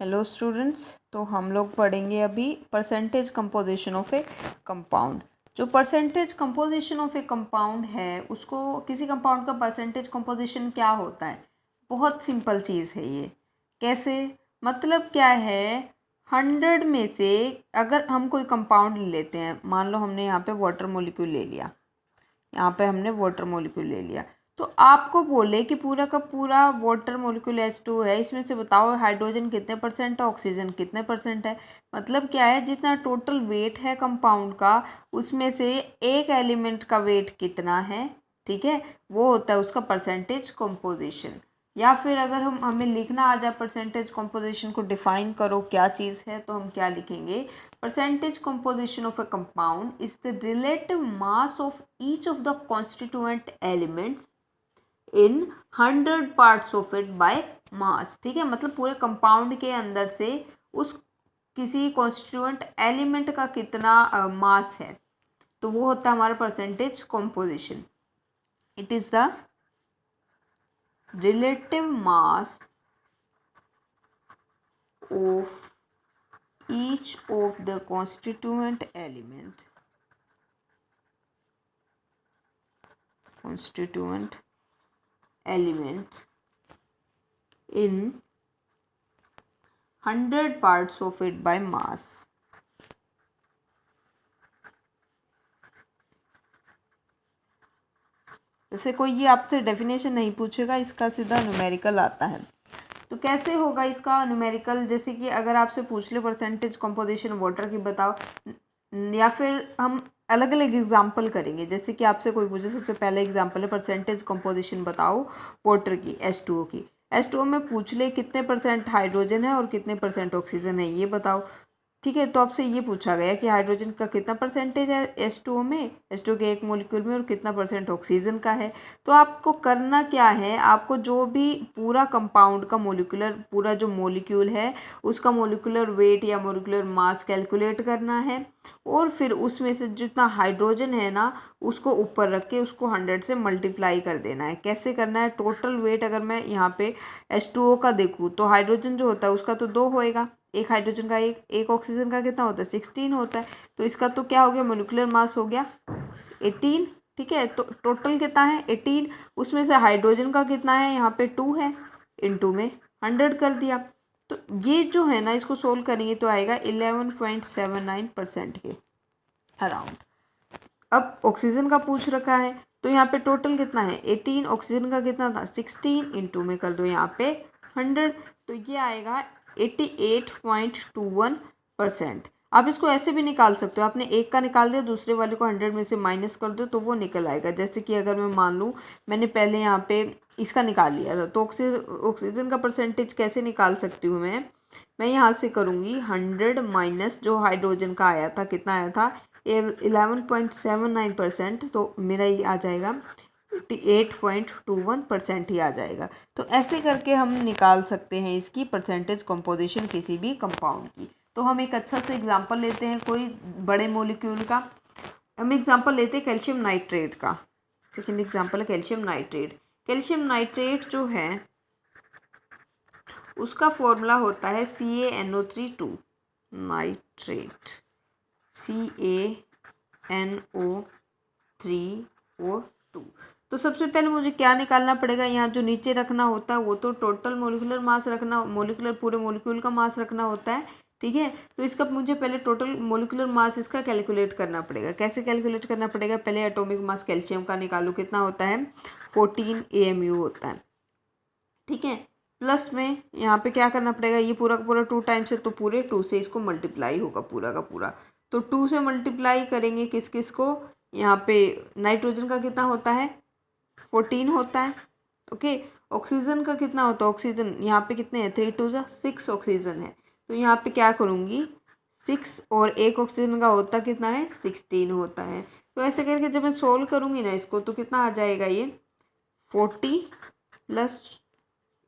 Hello students, तो हम लोग पढ़ेंगे अभी percentage composition of a compound. जो percentage composition of a compound है, उसको किसी कंपाउंड का परसेंटेज कंपोजिशन क्या होता है, बहुत सिंपल चीज़ है ये। कैसे, मतलब क्या है, 100 में से अगर हम कोई कंपाउंड लेते हैं, मान लो हमने यहाँ पे वाटर मॉलिक्यूल ले लिया, यहाँ पे हमने वाटर मॉलिक्यूल ले लिया, तो आपको बोले कि पूरा का पूरा वाटर मॉलिक्यूल H2 है, इसमें से बताओ हाइड्रोजन कितने परसेंट है, ऑक्सीजन कितने परसेंट है। मतलब क्या है, जितना टोटल वेट है कंपाउंड का, उसमें से एक एलिमेंट का वेट कितना है, ठीक है, वो होता है उसका परसेंटेज कंपोजिशन। या फिर अगर हमें लिखना आ जाए परसेंटेज कंपोजिशन को डिफाइन करो क्या चीज़ है, तो हम क्या लिखेंगे, percentage composition of a compound is the relative mass of each of the constituent elements in 100 parts of it by mass। ठीक है, मतलब पूरे कंपाउंड के अंदर से उस किसी कॉन्स्टिट्यूएंट एलिमेंट का कितना मास है, तो वो होता है हमारा percentage composition. It is the relative mass of each of the constituent elements in 100 parts of it by mass। जैसे कोई ये आपसे डेफिनेशन नहीं पूछेगा, इसका सीधा न्यूमेरिकल आता है। तो कैसे होगा इसका न्यूमेरिकल, जैसे कि अगर आपसे पूछ ले परसेंटेज कंपोजिशन वाटर की बताओ, या फिर हम अलग अलग एग्जाम्पल करेंगे। जैसे कि आपसे कोई पूछे, सबसे पहले एग्जाम्पल है परसेंटेज कंपोजिशन बताओ वाटर की, H2O की। H2O में पूछ ले कितने परसेंट हाइड्रोजन है और कितने परसेंट ऑक्सीजन है, ये बताओ। ठीक है, तो आपसे ये पूछा गया कि हाइड्रोजन का कितना परसेंटेज है H2O में, H2O के एक मॉलिक्यूल में, और कितना परसेंट ऑक्सीजन का है। तो आपको करना क्या है, आपको जो भी पूरा कंपाउंड का मॉलिक्यूलर, पूरा जो मॉलिक्यूल है उसका मॉलिक्यूलर वेट या मॉलिक्यूलर मास कैलकुलेट करना है, और फिर उसमें से जितना हाइड्रोजन है ना, उसको ऊपर रख के उसको 100 से मल्टीप्लाई कर देना है। कैसे करना है, टोटल वेट अगर मैं यहाँ पे H2O का देखूँ, तो हाइड्रोजन जो होता है उसका तो 2 होएगा, एक हाइड्रोजन का, एक ऑक्सीजन का कितना होता है, 16 होता है। तो इसका तो क्या हो गया, मोलिकुलर मास हो गया 18। ठीक है, तो टोटल कितना है 18, उसमें से हाइड्रोजन का कितना है, यहाँ पे 2 है, इनटू में 100 कर दिया। तो ये जो है ना, इसको सोल्व करेंगे तो आएगा 11.79% के अराउंड। अब ऑक्सीजन का पूछ रखा है, तो यहाँ पे टोटल कितना है 18, ऑक्सीजन का कितना था 16, इनटू में कर दो यहाँ पे 100, तो ये आएगा 88.21%। आप इसको ऐसे भी निकाल सकते हो, आपने एक का निकाल दिया, दूसरे वाले को 100 में से माइनस कर दो तो वो निकल आएगा। जैसे कि अगर मैं मान लूँ मैंने पहले यहाँ पे इसका निकाल लिया था, तो ऑक्सीजन का परसेंटेज कैसे निकाल सकती हूँ मैं यहाँ से करूँगी 100 माइनस जो हाइड्रोजन का आया था, कितना आया था 11.79%, तो मेरा ये आ जाएगा 88.21% ही आ जाएगा। तो ऐसे करके हम निकाल सकते हैं इसकी परसेंटेज कंपोजिशन किसी भी कंपाउंड की। तो हम एक अच्छा सा एग्जांपल लेते हैं कोई बड़े मॉलिक्यूल का। हम एग्जांपल लेते हैं कैल्शियम नाइट्रेट का। सेकेंड एग्जांपल है कैल्शियम नाइट्रेट। कैल्शियम नाइट्रेट जो है उसका फॉर्मूला होता है CaNO3 नाइट्रेट, CaNO3O2। तो सबसे पहले मुझे क्या निकालना पड़ेगा, यहाँ जो नीचे रखना होता है वो तो टोटल मोलिकुलर मास रखना, मोलिकुलर पूरे मोलिक्यूल का मास रखना होता है। ठीक है, तो इसका मुझे पहले टोटल मोलिकुलर मास इसका कैलकुलेट करना पड़ेगा। कैसे कैलकुलेट करना पड़ेगा, पहले एटॉमिक मास कैल्शियम का निकालो, कितना होता है 14 AMU होता है। ठीक है, प्लस में यहाँ पे क्या करना पड़ेगा, ये पूरा का पूरा 2 टाइम्स है, तो पूरे 2 से इसको मल्टीप्लाई होगा पूरा का पूरा। तो 2 से मल्टीप्लाई करेंगे किस किस को, यहाँ पे नाइट्रोजन का कितना होता है 14 होता है। ओके, ऑक्सीजन का कितना होता है, ऑक्सीजन यहाँ पे कितने हैं 3 2 6 ऑक्सीजन है, तो यहाँ पे क्या करूँगी 6, और एक ऑक्सीजन का होता कितना है 16 होता है। तो ऐसे करके जब मैं सोल्व करूँगी ना इसको, तो कितना आ जाएगा, ये 40 प्लस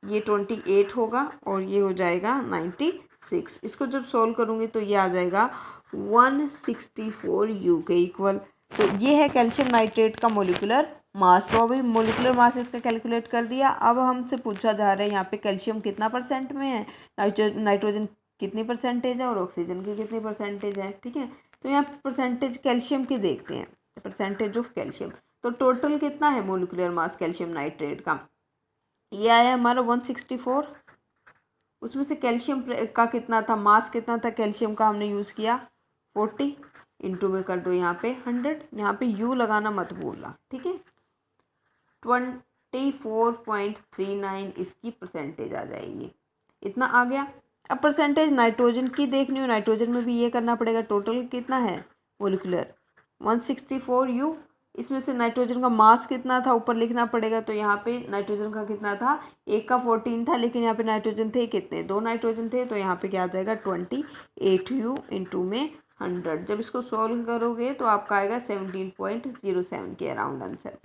ये 28 होगा, और ये हो जाएगा 96। इसको जब सोल्व करूँगी तो ये आ जाएगा 164 U के इक्वल। तो ये है कैल्शियम नाइट्रेट का मोलिकुलर मास, तो अभी मोलिकुलर मास इसका कैलकुलेट कर दिया। अब हमसे पूछा जा रहा है यहाँ पे कैल्शियम कितना % में है, नाइट्रोजन कितनी परसेंटेज है और ऑक्सीजन की कितनी परसेंटेज है। ठीक है, तो यहाँ परसेंटेज कैल्शियम की देखते हैं, परसेंटेज ऑफ कैल्शियम। तो टोटल कितना है मोलिकुलर मास कैल्शियम नाइट्रेट का, ये आया हमारा 164। उसमें से कैल्शियम का कितना था, मास कितना था कैल्शियम का, हमने यूज़ किया 40, इंटू में कर दो यहाँ पे 100। यहाँ पे यू लगाना मत भूलना, ठीक है। 24.39 इसकी परसेंटेज आ जाएगी, इतना आ गया। अब परसेंटेज नाइट्रोजन की देखनी हो, नाइट्रोजन में भी ये करना पड़ेगा। टोटल कितना है मोलिकुलर 164 यू, इसमें से नाइट्रोजन का मास कितना था ऊपर लिखना पड़ेगा। तो यहाँ पे नाइट्रोजन का कितना था, एक का 14 था, लेकिन यहाँ पे नाइट्रोजन थे कितने, 2 नाइट्रोजन थे। तो यहाँ पे क्या आ जाएगा 28 यू इंटू में 100। जब इसको सॉल्व करोगे तो आपका आएगा 17.07 के अराउंड आंसर।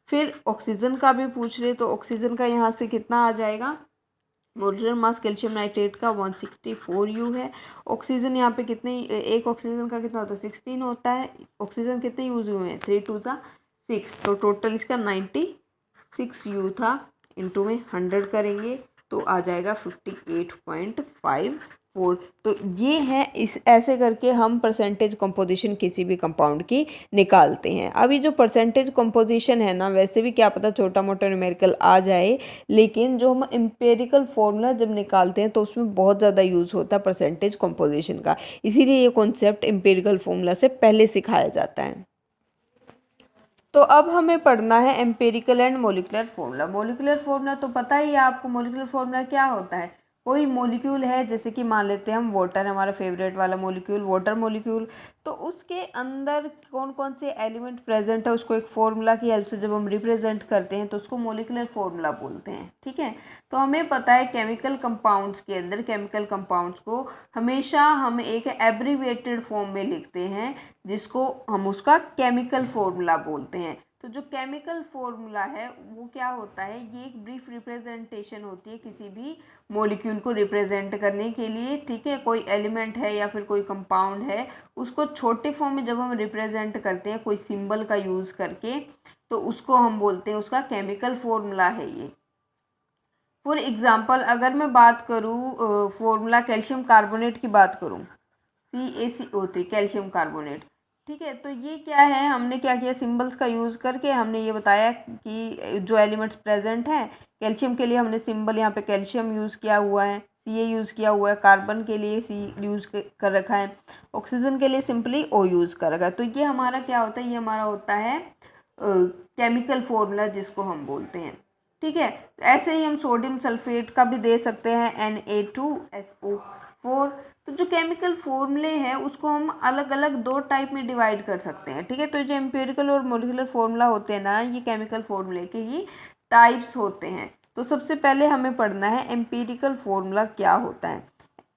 फिर ऑक्सीजन का भी पूछ रहे, तो ऑक्सीजन का यहाँ से कितना आ जाएगा, मोलिकुलर मास कैल्शियम नाइट्रेट का 164 यू है। ऑक्सीजन यहाँ पे कितने, एक ऑक्सीजन का कितना होता है 16 होता है। ऑक्सीजन कितने यूज हुए हैं 3 2 6, तो टोटल इसका 96 यू था, इंटू में 100 करेंगे तो आ जाएगा 58.54। तो ये है, इस ऐसे करके हम परसेंटेज कंपोजिशन किसी भी कंपाउंड की निकालते हैं। अभी जो परसेंटेज कंपोजिशन है ना, वैसे भी क्या पता छोटा मोटा न्यूमेरिकल आ जाए, लेकिन जो हम एम्पेरिकल फॉर्मूला जब निकालते हैं तो उसमें बहुत ज़्यादा यूज़ होता है परसेंटेज कंपोजिशन का, इसीलिए ये कॉन्सेप्ट एम्पेरिकल फॉर्मूला से पहले सिखाया जाता है। तो अब हमें पढ़ना है empirical and molecular formula. Molecular formula तो पता ही है आपको, मोलिकुलर फॉर्मूला क्या होता है, कोई मॉलिक्यूल है, जैसे कि मान लेते हैं हम वाटर, हमारा फेवरेट वाला मॉलिक्यूल वाटर मॉलिक्यूल, तो उसके अंदर कौन कौन से एलिमेंट प्रेजेंट है उसको एक फॉर्मूला की हेल्प से जब हम रिप्रेजेंट करते हैं तो उसको मॉलिकुलर फॉर्मूला बोलते हैं। ठीक है, तो हमें पता है केमिकल कंपाउंड्स के अंदर, केमिकल कंपाउंड्स को हमेशा हम एक एब्रीविएटेड फॉर्म में लिखते हैं, जिसको हम उसका केमिकल फॉर्मूला बोलते हैं। तो जो केमिकल फॉर्मूला है वो क्या होता है, ये एक ब्रीफ रिप्रेजेंटेशन होती है किसी भी मॉलिक्यूल को रिप्रेजेंट करने के लिए। ठीक है, कोई एलिमेंट है या फिर कोई कंपाउंड है, उसको छोटे फॉर्म में जब हम रिप्रेजेंट करते हैं कोई सिंबल का यूज़ करके, तो उसको हम बोलते हैं उसका केमिकल फॉर्मूला है ये। फॉर एग्जाम्पल अगर मैं बात करूँ फॉर्मूला कैल्शियम कार्बोनेट की बात करूँ, CaCO3 कैल्शियम कार्बोनेट। ठीक है, तो ये क्या है, हमने क्या किया, सिंबल्स का यूज़ करके हमने ये बताया कि जो एलिमेंट्स प्रेजेंट हैं, कैल्शियम के लिए हमने सिंबल यहाँ पे कैल्शियम यूज़ किया हुआ है, Ca यूज़ किया हुआ है, कार्बन के लिए C यूज़ कर रखा है, ऑक्सीजन के लिए सिंपली O यूज़ कर रखा है। तो ये हमारा क्या होता है, ये हमारा होता है केमिकल फॉर्मूला जिसको हम बोलते हैं। ठीक है, ऐसे ही हम सोडियम सल्फेट का भी दे सकते हैं Na2SO4। तो जो केमिकल फॉर्मूले हैं उसको हम अलग अलग 2 टाइप में डिवाइड कर सकते हैं। ठीक है, तो जो एम्पिरिकल और मॉलिक्यूलर फॉर्मूला होते हैं ना, ये केमिकल फॉर्मूले के ही टाइप्स होते हैं। तो सबसे पहले हमें पढ़ना है एम्पिरिकल फॉर्मूला क्या होता है।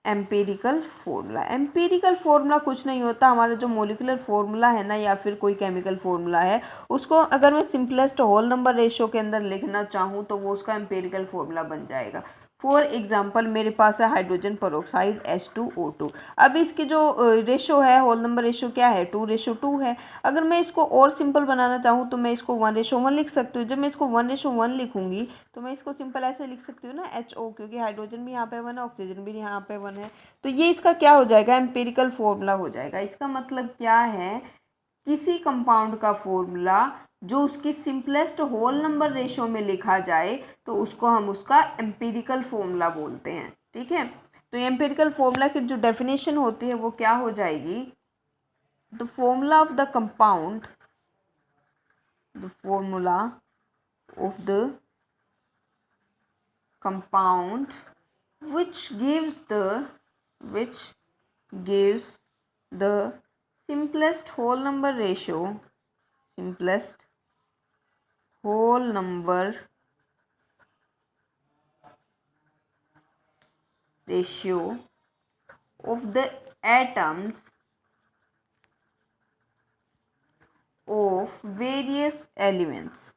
एम्पिरिकल फॉर्मूला, एम्पिरिकल फॉर्मूला कुछ नहीं होता, हमारा जो मॉलिक्यूलर फॉर्मूला है ना या फिर कोई केमिकल फॉर्मूला है, उसको अगर मैं सिंपलेस्ट होल नंबर रेशियो के अंदर लिखना चाहूँ तो वो उसका एम्पिरिकल फॉर्मूला बन जाएगा। फॉर एग्जाम्पल मेरे पास है हाइड्रोजन पेरोक्साइड H2O2। अब इसकी जो रेशो है, होल नंबर रेशो क्या है, 2:2 है। अगर मैं इसको और सिंपल बनाना चाहूँ तो मैं इसको 1:1 लिख सकती हूँ। जब मैं इसको 1:1 लिखूंगी तो मैं इसको सिंपल ऐसे लिख सकती हूँ ना HO, क्योंकि हाइड्रोजन भी यहाँ पे 1 है, ऑक्सीजन भी यहाँ पे 1 है। तो ये इसका क्या हो जाएगा, एम्पिरिकल फॉर्मूला हो जाएगा। इसका मतलब क्या है, किसी कंपाउंड का फॉर्मूला जो उसकी सिंपलेस्ट होल नंबर रेशियो में लिखा जाए तो उसको हम उसका एम्पिरिकल फॉर्मूला बोलते हैं। ठीक है, तो एम्पिरिकल फॉर्मूला की जो डेफिनेशन होती है वो क्या हो जाएगी, the formula of the compound, the formula of the compound which gives the simplest whole number ratio of the atoms of various elements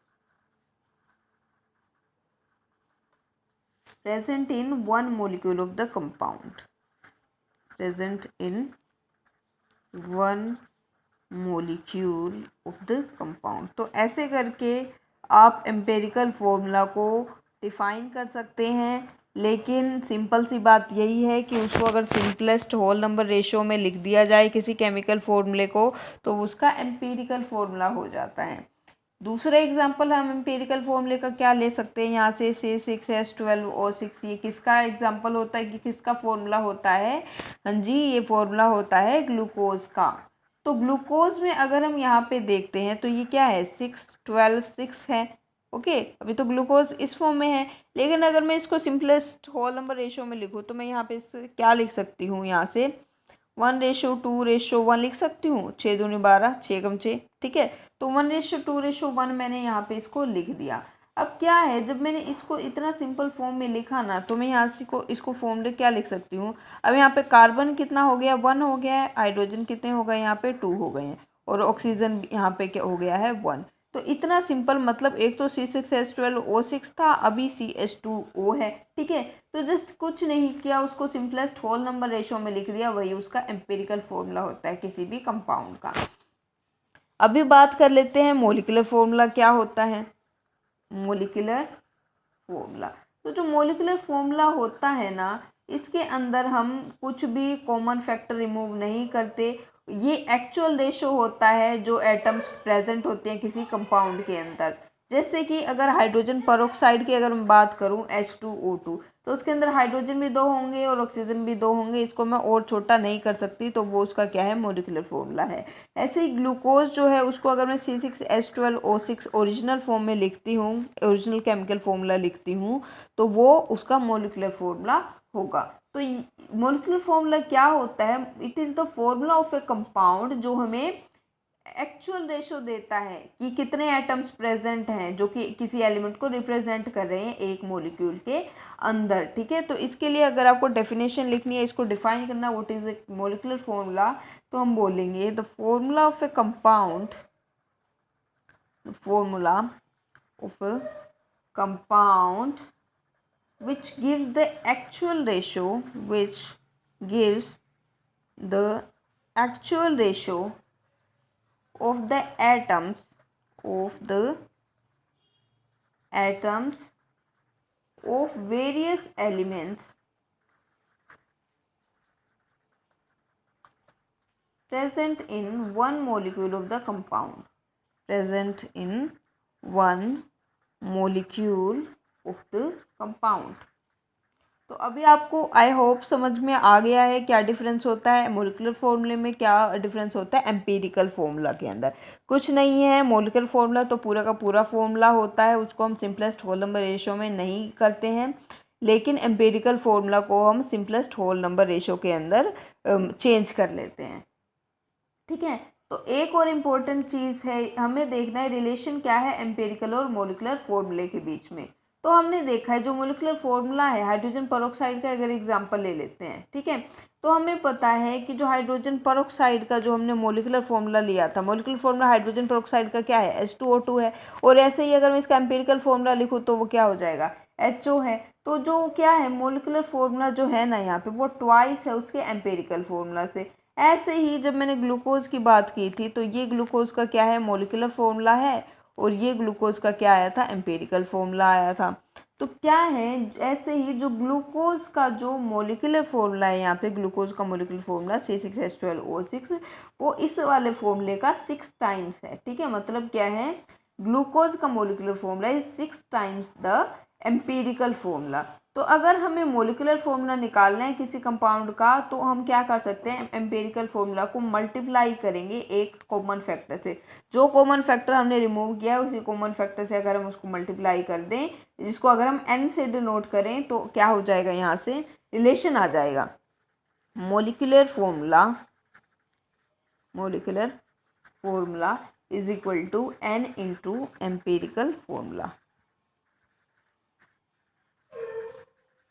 present in one molecule of the compound, present in one molecule of the compound. तो ऐसे करके आप empirical formula को define कर सकते हैं, लेकिन simple सी बात यही है कि उसको अगर सिंपलेस्ट होल नंबर रेशियो में लिख दिया जाए किसी केमिकल फॉर्मूले को तो उसका एम्पेरिकल फॉर्मूला हो जाता है। दूसरा एग्जांपल हम एम्पेरिकल फॉर्मूले का क्या ले सकते हैं, यहाँ से C6H12O6, ये किसका एग्जांपल होता है कि किसका फॉर्मूला होता है? हाँ जी, ये फॉर्मूला होता है ग्लूकोज का। तो ग्लूकोज में अगर हम यहाँ पे देखते हैं तो ये क्या है, 6 12 6 है। ओके, अभी तो ग्लूकोज इस फॉर्म में है, लेकिन अगर मैं इसको सिंपलेस्ट होल नंबर रेशियो में लिखूँ तो मैं यहाँ पे क्या लिख सकती हूँ, यहाँ से 1:2:1 लिख सकती हूँ। 6 दूनी 12, 6 कम 6, ठीक है। तो 1:2:1 मैंने यहाँ पे इसको लिख दिया। अब क्या है, जब मैंने इसको इतना सिंपल फॉर्म में लिखा ना, तो मैं यहाँ से इसको फॉर्म में क्या लिख सकती हूँ। अब यहाँ पे कार्बन कितना हो गया, 1 हो गया है, हाइड्रोजन कितने हो गए, यहाँ पे 2 हो गए हैं, और ऑक्सीजन यहाँ पे क्या हो गया है, 1। तो इतना सिंपल, मतलब एक तो C6H12O6 था, अभी CH2O है, ठीक है। तो जस्ट कुछ नहीं किया, उसको सिंपलेस्ट होल नंबर रेशियो में लिख दिया, वही उसका एम्पिरिकल फॉर्मूला होता है किसी भी कंपाउंड का। अभी बात कर लेते हैं मोलिकुलर फॉर्मूला क्या होता है। मोलिकुलर फॉर्मूला, तो जो मोलिकुलर फॉर्मूला होता है ना, इसके अंदर हम कुछ भी कॉमन फैक्टर रिमूव नहीं करते। ये एक्चुअल रेशो होता है जो एटम्स प्रेजेंट होते हैं किसी कंपाउंड के अंदर। जैसे कि अगर हाइड्रोजन पेरोक्साइड की अगर मैं बात करूं H2O2, तो उसके अंदर हाइड्रोजन भी 2 होंगे और ऑक्सीजन भी 2 होंगे। इसको मैं और छोटा नहीं कर सकती, तो वो उसका क्या है, मोलिकुलर फॉर्मूला है। ऐसे ही ग्लूकोज जो है उसको अगर मैं C6H12O6 ओरिजिनल फॉर्म में लिखती हूँ, ओरिजिनल केमिकल फॉर्मूला लिखती हूँ, तो वो उसका मोलिकुलर फॉर्मूला होगा। तो मोलिकुलर फॉर्मूला क्या होता है, it is the formula of a compound जो हमें एक्चुअल रेशो देता है कि कितने एटम्स प्रेजेंट हैं जो कि किसी एलिमेंट को रिप्रेजेंट कर रहे हैं एक मॉलिक्यूल के अंदर, ठीक है। तो इसके लिए अगर आपको डेफिनेशन लिखनी है, इसको डिफाइन करना what is a molecular formula, तो हम बोलेंगे the formula of a compound, formula of a compound which gives the actual ratio, which gives the actual ratio of the atoms of various elements present in one molecule of the compound, present in one molecule of the compound। तो अभी आपको I hope समझ में आ गया है क्या difference होता है मोलिकुलर फॉर्मूले में, क्या डिफरेंस होता है एम्पिरिकल फॉर्मूला के अंदर। कुछ नहीं है, मोलिकुलर फॉर्मूला तो पूरा का पूरा फॉर्मूला होता है, उसको हम सिंपलेस्ट होल नंबर रेशियो में नहीं करते हैं, लेकिन एम्पिरिकल फॉर्मूला को हम सिंपलेस्ट होल नंबर रेशियो के अंदर चेंज कर लेते हैं, ठीक है। तो एक और इम्पोर्टेंट चीज़ है, हमें देखना है रिलेशन क्या है एम्पिरिकल और मोलिकुलर फॉर्मूले के बीच में। तो हमने देखा है जो मोलिकुलर फॉर्मूला है, हाइड्रोजन पेरोक्साइड का अगर एग्जांपल ले लेते हैं, ठीक है। तो हमें पता है कि जो हाइड्रोजन पेरोक्साइड का जो हमने मोलिकुलर फॉर्मूला लिया था, मोलिकुलर फॉर्मूला हाइड्रोजन पेरोक्साइड का क्या है, H2O2 है। और ऐसे ही अगर मैं इसका एम्पिरिकल फॉर्मूला लिखूँ तो वो क्या हो जाएगा, HO है। तो जो क्या है मोलिकुलर फॉर्मूला जो है ना यहाँ पे, वो ट्वाइस है उसके एम्पिरिकल फॉर्मूला से। ऐसे ही जब मैंने ग्लूकोज की बात की थी, तो ये ग्लूकोज का क्या है, मोलिकुलर फॉर्मूला है, और ये ग्लूकोज का क्या आया था, एम्पिरिकल फॉर्मूला आया था। तो क्या है, ऐसे ही जो ग्लूकोज का जो मोलिकुलर फॉर्मूला है, यहाँ पे ग्लूकोज का मोलिकुलर फॉर्मूला C6H12O6, वो इस वाले फॉर्मूले का 6 टाइम्स है, ठीक है। मतलब क्या है, ग्लूकोज का molecular formula is 6 times the empirical formula. तो अगर हमें मोलिकुलर फॉर्मूला निकालना है किसी कंपाउंड का, तो हम क्या कर सकते हैं, एम्पिरिकल फॉर्मूला को मल्टीप्लाई करेंगे एक कॉमन फैक्टर से। जो कॉमन फैक्टर हमने रिमूव किया है उसी कॉमन फैक्टर से अगर हम उसको मल्टीप्लाई कर दें, जिसको अगर हम n से डिनोट करें, तो क्या हो जाएगा, यहाँ से रिलेशन आ जाएगा, molecular formula is equal to n into empirical formula.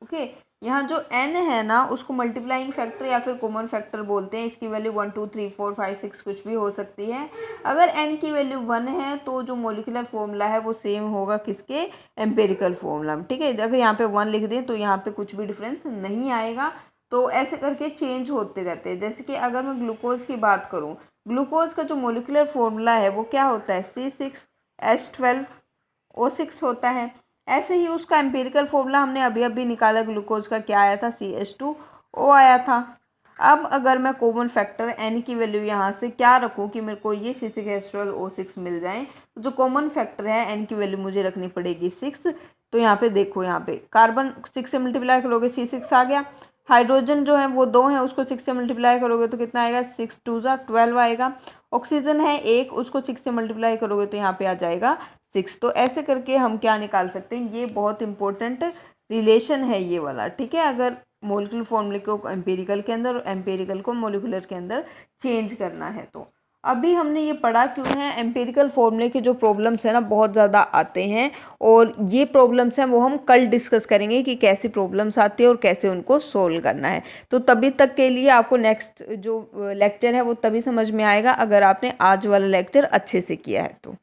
Okay, यहाँ जो n है ना, उसको मल्टीप्लाइंग फैक्टर या फिर कॉमन फैक्टर बोलते हैं। इसकी वैल्यू 1 2 3 4 5 6 कुछ भी हो सकती है। अगर n की वैल्यू 1 है तो जो मोलिकुलर फॉर्मूला है वो सेम होगा किसके, एम्पिरिकल फॉर्मूला में, ठीक है। अगर यहाँ पे 1 लिख दें तो यहाँ पे कुछ भी डिफरेंस नहीं आएगा। तो ऐसे करके चेंज होते रहते हैं। जैसे कि अगर मैं ग्लूकोज की बात करूँ, ग्लूकोज का जो मोलिकुलर फॉर्मूला है वो क्या होता है, C6H12O6 होता है। ऐसे ही उसका एम्पिरिकल फॉर्मूला हमने अभी अभी निकाला, ग्लूकोज का क्या आया था, CH2O आया था। अब अगर मैं कॉमन फैक्टर n की वैल्यू यहाँ से क्या रखूँ कि मेरे को ये C6H12O6 मिल जाए, तो जो कॉमन फैक्टर है n की वैल्यू मुझे रखनी पड़ेगी 6। तो यहाँ पे देखो, यहाँ पे कार्बन 6 से मल्टीप्लाई करोगे C6 आ गया, हाइड्रोजन जो है वो 2 है, उसको 6 से मल्टीप्लाई करोगे तो कितना आएगा, 6 2 12 आएगा। ऑक्सीजन है 1, उसको 6 से मल्टीप्लाई करोगे तो यहाँ पे आ जाएगा 6। तो ऐसे करके हम क्या निकाल सकते हैं, ये बहुत इंपॉर्टेंट रिलेशन है ये वाला, ठीक है। अगर मोलिकुलर फॉर्मूले को एम्पिरिकल के अंदर और एम्पिरिकल को मोलिकुलर के अंदर चेंज करना है। तो अभी हमने ये पढ़ा क्यों है, एम्पिरिकल फॉर्मूले के जो प्रॉब्लम्स है ना बहुत ज़्यादा आते हैं, और ये प्रॉब्लम्स हैं वो हम कल डिस्कस करेंगे कि कैसी प्रॉब्लम्स आती है और कैसे उनको सोल्व करना है। तो तभी तक के लिए आपको नेक्स्ट जो लेक्चर है वो तभी समझ में आएगा अगर आपने आज वाला लेक्चर अच्छे से किया है तो।